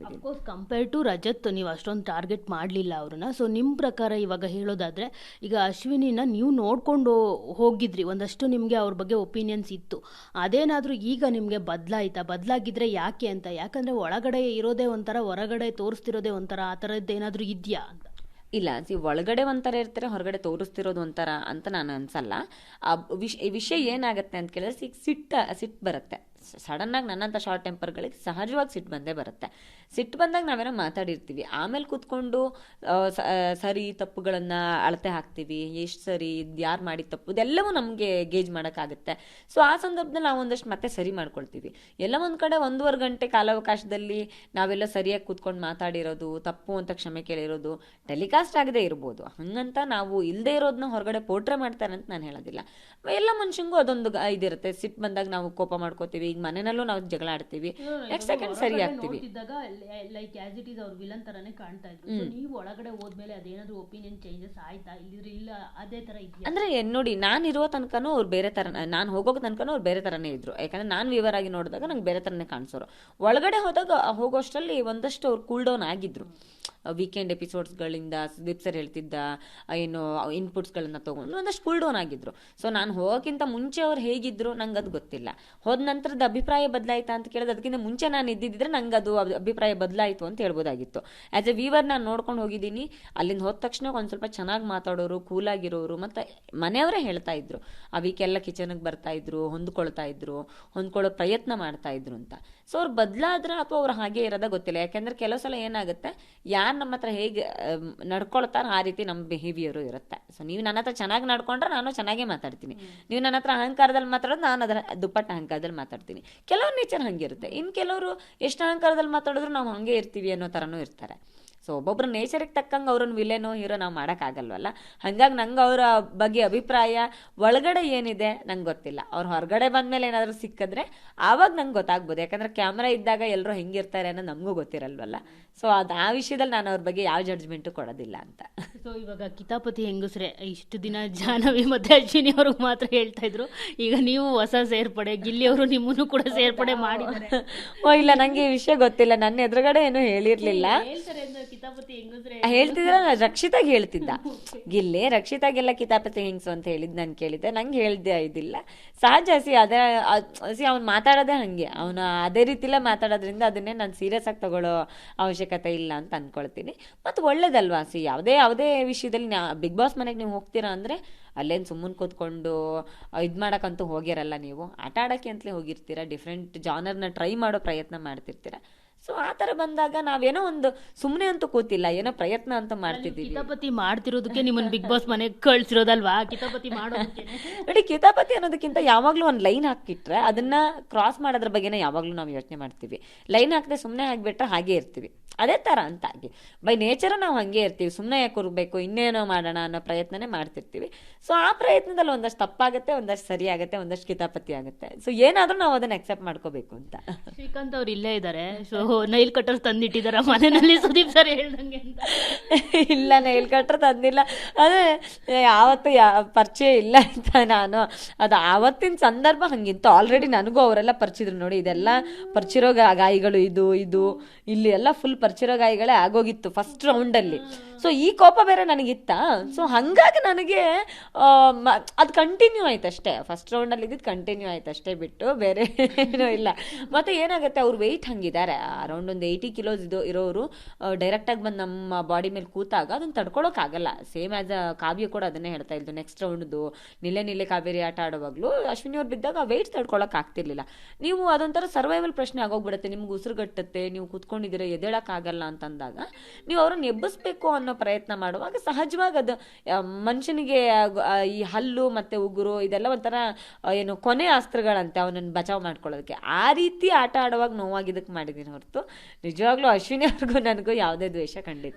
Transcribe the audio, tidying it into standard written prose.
ಬಂದಿದ್ದೀನಿ. Of course compare to Rajat ನೀವು ಅಷ್ಟೊಂದು ಟಾರ್ಗೆಟ್ ಮಾಡಲಿಲ್ಲ ಅವ್ರನ್ನ. ಸೊ ನಿಮ್ಮ ಪ್ರಕಾರ ಇವಾಗ ಹೇಳೋದಾದರೆ, ಈಗ ಅಶ್ವಿನಿನ ನೀವು ನೋಡಿಕೊಂಡು ಹೋಗಿದ್ರಿ, ಒಂದಷ್ಟು ನಿಮಗೆ ಅವ್ರ ಬಗ್ಗೆ ಒಪಿನಿಯನ್ಸ್ ಇತ್ತು. ಅದೇನಾದರೂ ಈಗ ನಿಮಗೆ ಬದಲಾಗಿದ್ರೆ ಯಾಕೆ ಅಂತ? ಯಾಕಂದರೆ ಒಳಗಡೆ ಇರೋದೇ ಒಂಥರ, ಹೊರಗಡೆ ತೋರಿಸ್ತಿರೋದೇ ಒಂಥರ, ಆ ಥರದ್ದೇನಾದರೂ ಇದೆಯಾ ಅಂತ? ಇಲ್ಲ, ಒಳಗಡೆ ಒಂಥರ ಇರ್ತಾರೆ, ಹೊರಗಡೆ ತೋರಿಸ್ತಿರೋದು ಒಂಥರ ಅಂತ ನಾನು ಅನ್ಸಲ್ಲ. ವಿಷಯ ಏನಾಗುತ್ತೆ ಅಂತ ಕೇಳಿದ್ರೆ, ಈಗ ಸಿಟ್ಟು ಬರುತ್ತೆ ಸಡನ್ನಾಗಿ. ನನ್ನಂಥ ಶಾರ್ಟ್ ಟೆಂಪರ್ಗಳಿಗೆ ಸಹಜವಾಗಿ ಸಿಟ್ಟು ಬಂದೇ ಬರುತ್ತೆ. ಸಿಟ್ಟು ಬಂದಾಗ ನಾವೇನೋ ಮಾತಾಡಿರ್ತೀವಿ, ಆಮೇಲೆ ಕೂತ್ಕೊಂಡು ಸರಿ ತಪ್ಪುಗಳನ್ನು ಅಳತೆ ಹಾಕ್ತೀವಿ. ಎಷ್ಟು ಸರಿ, ಯಾರು ಮಾಡಿದ ತಪ್ಪು, ಇದೆಲ್ಲವೂ ನಮಗೆ ಗೇಜ್ ಮಾಡೋಕ್ಕಾಗುತ್ತೆ. ಸೊ ಆ ಸಂದರ್ಭದಲ್ಲಿ ನಾವು ಒಂದಷ್ಟು ಮತ್ತೆ ಸರಿ ಮಾಡ್ಕೊಳ್ತೀವಿ. ಎಲ್ಲ ಒಂದು ಕಡೆ 1.5 ಗಂಟೆ ಕಾಲಾವಕಾಶದಲ್ಲಿ ನಾವೆಲ್ಲ ಸರಿಯಾಗಿ ಕೂತ್ಕೊಂಡು ಮಾತಾಡಿರೋದು, ತಪ್ಪು ಅಂತ ಕ್ಷಮೆ ಕೇಳಿರೋದು ಟೆಲಿಕಾಸ್ಟ್ ಆಗದೆ ಇರ್ಬೋದು. ಹಂಗಂತ ನಾವು ಇಲ್ಲದೆ ಇರೋದನ್ನ ಹೊರಗಡೆ ಪೋಟ್ರೆ ಮಾಡ್ತಾರೆ ಅಂತ ನಾನು ಹೇಳೋದಿಲ್ಲ. ಎಲ್ಲ ಮನುಷ್ಯಂಗೂ ಅದೊಂದು ಇದಿರುತ್ತೆ. ಸಿಟ್ಟು ಬಂದಾಗ ನಾವು ಕೋಪ ಮಾಡ್ಕೋತೀವಿ. ಈಗ ಮನೆಯಲ್ಲೂ ನಾವು ಜಗಳ ಆಡ್ತೀವಿ, ನೆಕ್ಸ್ಟ್ ಸೆಕೆಂಡ್ ಸರಿ ಆಗ್ತೀವಿ. ಲೈಕ್ ಆಸ್ ಇಟ್ ಈಸ್ ಅವ್ರ ವಿಲನ್ ತರನೇ ಕಾಣ್ತಾ ಇದ್ರು. ನೀವು ಒಳಗಡೆ ಹೋದ್ಮೇಲೆ ಅದೇನಾದ್ರೂ ಒಪಿನಿಯನ್ ಚೇಂಜಸ್ ಆಯ್ತಾ? ಇಲ್ಲ ಅದೇ ತರ ಇದೆಯಾ ಅಂದ್ರೆ ನೋಡಿ, ನಾನು ಇರೋ ತನಕನೂ ಅವ್ರು ಬೇರೆ ತರ, ನಾನು ಹೋಗೋ ತನಕನೂ ಅವ್ರು ಬೇರೆ ತರನೇ ಇದ್ರು. ಯಾಕಂದ್ರೆ ನಾನು ವಿವರ ಆಗಿ ನೋಡಿದಾಗ ನಂಗೆ ಬೇರೆ ತರನೇ ಕಾಣಿಸೋರು. ಒಳಗಡೆ ಹೋಗೋಷ್ಟರಲ್ಲಿ ಒಂದಷ್ಟು ಅವ್ರು ಕೂಲ್ ಡೌನ್ ಆಗಿದ್ರು. ವೀಕೆಂಡ್ ಎಪಿಸೋಡ್ಸ್ಗಳಿಂದ ಸುದೀಪ್ ಸರ್ ಹೇಳ್ತಿದ್ದ ಏನು ಇನ್ಪುಟ್ಸ್ಗಳನ್ನ ತೊಗೊಂಡು ಒಂದಷ್ಟು ಕೂಲ್ ಡೌನ್ ಆಗಿದ್ರು. ಸೊ ನಾನು ಹೋಗೋಕ್ಕಿಂತ ಮುಂಚೆ ಅವ್ರು ಹೇಗಿದ್ರು ನಂಗೆ ಅದು ಗೊತ್ತಿಲ್ಲ. ಹೋದ ನಂತರದ ಅಭಿಪ್ರಾಯ ಬದಲಾಯ್ತಾ ಅಂತ ಕೇಳಿದ್ರೆ, ಅದಕ್ಕಿಂತ ಮುಂಚೆ ನಾನು ಇದ್ದಿದ್ರೆ ನಂಗೆ ಅದು ಅಭಿಪ್ರಾಯ ಬದಲಾಯಿತು ಅಂತ ಹೇಳ್ಬೋದಾಗಿತ್ತು. ಆ್ಯಸ್ ಎ ವೀವರ್ ನಾನು ನೋಡ್ಕೊಂಡು ಹೋಗಿದ್ದೀನಿ. ಅಲ್ಲಿಂದ ಹೋದ ತಕ್ಷಣ ಒಂದು ಸ್ವಲ್ಪ ಚೆನ್ನಾಗಿ ಮಾತಾಡೋರು, ಕೂಲಾಗಿರೋರು, ಮತ್ತು ಮನೆಯವರೇ ಹೇಳ್ತಾ ಇದ್ರು ಆ ವೀಕೆಲ್ಲ ಕಿಚನ್ಗೆ ಬರ್ತಾ ಇದ್ರು, ಹೊಂದ್ಕೊಳ್ಳೋ ಪ್ರಯತ್ನ ಮಾಡ್ತಾ ಇದ್ರು ಅಂತ. ಸೊ ಅವ್ರು ಬದಲಾದ್ರೆ ಅಥವಾ ಅವ್ರು ಹಾಗೆ ಇರೋದ ಗೊತ್ತಿಲ್ಲ. ಯಾಕೆಂದ್ರೆ ಕೆಲವು ಸಲ ಏನಾಗುತ್ತೆ, ಯಾರು ನಮ್ಮ ಹತ್ರ ಹೇಗೆ ನಡ್ಕೊಳ್ತಾರ ಆ ರೀತಿ ನಮ್ಮ ಬಿಹೇವಿಯರು ಇರುತ್ತೆ. ಸೊ ನೀವು ನನ್ನ ಹತ್ರ ಚೆನ್ನಾಗಿ ನಡ್ಕೊಂಡ್ರೆ ನಾನು ಚೆನ್ನಾಗೇ ಮಾತಾಡ್ತೀನಿ. ನೀವು ನನ್ನ ಹತ್ರ ಅಹಂಕಾರದಲ್ಲಿ ಮಾತಾಡೋದು, ನಾನು ಅದರ ದುಪ್ಪಟ್ಟು ಅಹಂಕಾರದಲ್ಲಿ ಮಾತಾಡ್ತೀನಿ. ಕೆಲವ್ರ ನೇಚರ್ ಹಂಗಿರುತ್ತೆ. ಇನ್ನು ಕೆಲವರು ಎಷ್ಟು ಅಹಂಕಾರದಲ್ಲಿ ಮಾತಾಡಿದ್ರು ನಾವು ಹಂಗೆ ಇರ್ತೀವಿ ಅನ್ನೋ ಥರನೂ ಇರ್ತಾರೆ. ಸೊ ಒಬ್ಬೊಬ್ಬರ ನೇಚರಿಗೆ ತಕ್ಕಂಗೆ ಅವ್ರನ್ನ ವಿಲೇನೋ ಹೀರೋ ನಾವು ಮಾಡೋಕ್ಕಾಗಲ್ವಲ್ಲ. ಹಾಗಾಗಿ ನಂಗೆ ಅವರ ಬಗ್ಗೆ ಅಭಿಪ್ರಾಯ ಒಳಗಡೆ ಏನಿದೆ ನಂಗೆ ಗೊತ್ತಿಲ್ಲ. ಅವ್ರು ಹೊರಗಡೆ ಬಂದಮೇಲೆ ಏನಾದರೂ ಸಿಕ್ಕಿದ್ರೆ ಆವಾಗ ನಂಗೆ ಗೊತ್ತಾಗ್ಬೋದು. ಯಾಕಂದರೆ ಕ್ಯಾಮ್ರಾ ಇದ್ದಾಗ ಎಲ್ಲರೂ ಹೆಂಗಿರ್ತಾರೆ ಅನ್ನೋ ನಮಗೂ ಗೊತ್ತಿರಲ್ವಲ್ಲ. ಸೊ ಅದು ಆ ವಿಷಯದಲ್ಲಿ ನಾನು ಅವ್ರ ಬಗ್ಗೆ ಯಾವ ಜಡ್ಜ್ಮೆಂಟು ಕೊಡೋದಿಲ್ಲ ಅಂತ. ಸೊ ಇವಾಗ ಕಿತಾಪತಿ ಹೆಂಗಸ್ರೆ ಇಷ್ಟು ದಿನ ಜಾಹ್ನವಿ ಮತ್ತು ಅಶ್ವಿನಿ ಅವ್ರಿಗೆ ಮಾತ್ರ ಹೇಳ್ತಾ ಇದ್ರು, ಈಗ ನೀವು ಹೊಸ ಸೇರ್ಪಡೆ, ಗಿಲ್ಲಿ ಅವರು ನಿಮ್ಮನ್ನು ಕೂಡ ಸೇರ್ಪಡೆ ಮಾಡಿದ್ದಾರೆ. ಓ ಇಲ್ಲ, ನಂಗೆ ಈ ವಿಷಯ ಗೊತ್ತಿಲ್ಲ. ನನ್ನ ಎದುರುಗಡೆ ಏನು ಹೇಳಿರ್ಲಿಲ್ಲ. ಹೇಳ್ತಿದ್ರ ರಕ್ಷಿತಾಗ್ ಹೇಳ್ತಿದ್ದ ಗಿಲ್ಲಿ, ರಕ್ಷಿತಾಗೆಲ್ಲ ಕಿತಾಪತಿ ಹೆಂಗ್ಸು ಅಂತ ಹೇಳಿದ್ ನಾನು ಕೇಳಿದ್ದೆ. ನಂಗೆ ಹೇಳ್ದೆ ಇದಿಲ್ಲ. ಸಹಜ ಅವ್ನು ಮಾತಾಡೋದೇ ಹಂಗೆ, ಅವನು ಅದೇ ರೀತಿಲೇ ಮಾತಾಡೋದ್ರಿಂದ ಅದನ್ನೇ ನಾನು ಸೀರಿಯಸ್ ಆಗಿ ತಗೊಳ್ಳೋ ಅವಶ್ಯಕತೆ ಇಲ್ಲ ಅಂತ ಅನ್ಕೊಳ್ತೀನಿ. ಮತ್ತು ಒಳ್ಳೇದಲ್ವಾ. ಯಾವುದೇ ವಿಷಯದಲ್ಲಿ ಬಿಗ್ ಬಾಸ್ ಮನೆಗೆ ನೀವು ಹೋಗ್ತೀರಾ ಅಂದರೆ ಅಲ್ಲೇನು ಸುಮ್ಮನೆ ಕೂತ್ಕೊಂಡು ಇದು ಮಾಡೋಕ್ಕಂತೂ ಹೋಗಿರಲ್ಲ. ನೀವು ಆಟ ಆಡೋಕ್ಕೆ ಅಂತಲೇ ಹೋಗಿರ್ತೀರ, ಡಿಫ್ರೆಂಟ್ ಜಾನರ್ನ ಟ್ರೈ ಮಾಡೋ ಪ್ರಯತ್ನ ಮಾಡ್ತಿರ್ತೀರ. ಸೊ ಆ ಥರ ಬಂದಾಗ ನಾವೇನೋ ಒಂದು ಸುಮ್ಮನೆ ಅಂತೂ ಕೂತಿಲ್ಲ, ಏನೋ ಪ್ರಯತ್ನ ಅಂತ ಮಾಡ್ತಿದ್ದೀವಿ. ಕಿತಾಪತಿ ಮಾಡ್ತಿರೋದಕ್ಕೆ ನಿಮ್ಮನ್ನು ಬಿಗ್ ಬಾಸ್ ಮನೆಗೆ ಕಳ್ಸಿರೋದಲ್ವಾ? ಕಿತಾಪತಿ ಮಾಡೋದಕ್ಕೆ ನೋಡಿ, ಕಿತಾಪತಿ ಅನ್ನೋದಕ್ಕಿಂತ ಯಾವಾಗಲೂ ಒಂದು ಲೈನ್ ಹಾಕಿಟ್ರೆ ಅದನ್ನ ಕ್ರಾಸ್ ಮಾಡೋದ್ರ ಬಗ್ಗೆನೇ ಯಾವಾಗಲೂ ನಾವು ಯೋಚನೆ ಮಾಡ್ತೀವಿ. ಲೈನ್ ಹಾಕದೆ ಸುಮ್ಮನೆ ಆಗಿಬಿಟ್ರೆ ಹಾಗೆ ಇರ್ತೀವಿ. ಅದೇ ಥರ ಅಂತ ಆಗಿ ಬೈ ನೇಚರು ನಾವು ಹಾಗೆ ಇರ್ತೀವಿ. ಸುಮ್ಮನೆ ಯಾಕೆ ಕೊರಬೇಕು, ಇನ್ನೇನೋ ಮಾಡೋಣ ಅನ್ನೋ ಪ್ರಯತ್ನನೇ ಮಾಡ್ತಿರ್ತೀವಿ. ಸೊ ಆ ಪ್ರಯತ್ನದಲ್ಲಿ ಒಂದಷ್ಟು ತಪ್ಪಾಗುತ್ತೆ, ಒಂದಷ್ಟು ಸರಿ ಆಗುತ್ತೆ, ಒಂದಷ್ಟು ಕಿತಾಪತಿ ಆಗುತ್ತೆ. ಸೊ ಏನಾದರೂ ನಾವು ಅದನ್ನು ಅಕ್ಸೆಪ್ಟ್ ಮಾಡ್ಕೋಬೇಕು ಅಂತ. ಶ್ರೀಕಾಂತ್ ಅವ್ರು ಇಲ್ಲೇ ಇದ್ದಾರೆ. ಸೊ ನೈಲ್ ಕಟರ್ ತಂದಿಟ್ಟಿದಾರ ಮನೆಯಲ್ಲಿ ಸುದೀಪ್ ಸರ್ ಹೇಳ್ದಂಗೆ ಅಂತ? ಇಲ್ಲ, ನೈಲ್ ಕಟರ್ ತಂದಿಲ್ಲ. ಅದೇ ಯಾವತ್ತು ಪರಿಚಯ ಇಲ್ಲ ಅಂತ ನಾನು ಅದು ಆವತ್ತಿನ ಸಂದರ್ಭ ಹಂಗಿತ್ತು. ಆಲ್ರೆಡಿ ನನಗೂ ಅವರೆಲ್ಲ ಪರಿಚಿದ್ರು. ನೋಡಿ, ಇದೆಲ್ಲ ಪರಿಚಿರೋ ಗಾಯಿಗಳು, ಇದು ಇಲ್ಲಿ ಎಲ್ಲ ಫುಲ್ ಪರಿಚಿರೋ ಗಾಯಿಗಳೇ ಆಗೋಗಿತ್ತು ಫಸ್ಟ್ ರೌಂಡಲ್ಲಿ. ಸೊ ಈ ಕೋಪ ಬೇರೆ ನನಗಿತ್ತ. ಸೊ ಹಂಗಾಗಿ ನನಗೆ ಅದು ಕಂಟಿನ್ಯೂ ಆಯ್ತು ಅಷ್ಟೇ. ಫಸ್ಟ್ ರೌಂಡಲ್ಲಿ ಇದ್ದಿದ್ದು ಕಂಟಿನ್ಯೂ ಆಯ್ತು ಅಷ್ಟೇ, ಬಿಟ್ಟು ಬೇರೆ ಏನೂ ಇಲ್ಲ. ಮತ್ತು ಏನಾಗುತ್ತೆ, ಅವ್ರು ವೆಯ್ಟ್ ಹಂಗಿದ್ದಾರೆ. ಅರೌಂಡ್ ಒಂದು 80 ಕಿಲೋಸ್ ಇರೋರು ಡೈರೆಕ್ಟಾಗಿ ಬಂದು ನಮ್ಮ ಬಾಡಿ ಮೇಲೆ ಕೂತಾಗ ಅದನ್ನು ತಡ್ಕೊಳೋಕ್ಕಾಗಲ್ಲ. ಸೇಮ್ ಆ್ಯಸ್ ಕಾವ್ಯ ಕೂಡ ಅದನ್ನೇ ಹೇಳ್ತಾ ಇದ್ದು. ನೆಕ್ಸ್ಟ್ ರೌಂಡ್ದು ನಿಲ್ಲೆ ಕಾವೇರಿ ಆಟ ಆಡುವಾಗಲೂ ಅಶ್ವಿನಿ ಅವ್ರು ಬಿದ್ದಾಗ ಆ ವೆಯ್ಟ್ ತಡ್ಕೊಳಕ್ಕೆ ಆಗ್ತಿರ್ಲಿಲ್ಲ. ನೀವು ಅದೊಂಥರ ಸರ್ವೈವಲ್ ಪ್ರಶ್ನೆ ಆಗೋಗ್ಬಿಡುತ್ತೆ. ನಿಮ್ಗೆ ಉಸಿರುಗಟ್ಟುತ್ತೆ, ನೀವು ಕೂತ್ಕೊಂಡಿದ್ದೀರ, ಎದ್ದೇಳಕ್ಕಾಗಲ್ಲ ಅಂತಂದಾಗ ನೀವು ಅವ್ರನ್ನ ಎಬ್ಬಿಸ್ಬೇಕು ಅನ್ನೋ ಪ್ರಯತ್ನ ಮಾಡುವಾಗ ಸಹಜವಾಗಿ ಅದು ಮನುಷ್ಯನಿಗೆ ಈ ಹಲ್ಲು ಮತ್ತು ಉಗುರು ಇದೆಲ್ಲ ಒಂಥರ ಏನು ಕೊನೆ ಅಸ್ತ್ರಗಳಂತೆ ಅವನನ್ನು ಬಚಾವ್ ಮಾಡ್ಕೊಳ್ಳೋದಕ್ಕೆ. ಆ ರೀತಿ ಆಟ ಆಡುವಾಗ ನೋವಾಗಿದ್ದಕ್ಕೆ ಮಾಡಿದ್ದೀನಿ ಹೊರತು ನಿಜವಾಗ್ಲೂ ಅಶ್ವಿನಿ ಅವ್ರಿಗೂ ನನಗೂ ಯಾವುದೇ ದ್ವೇಷ ಖಂಡಿತ.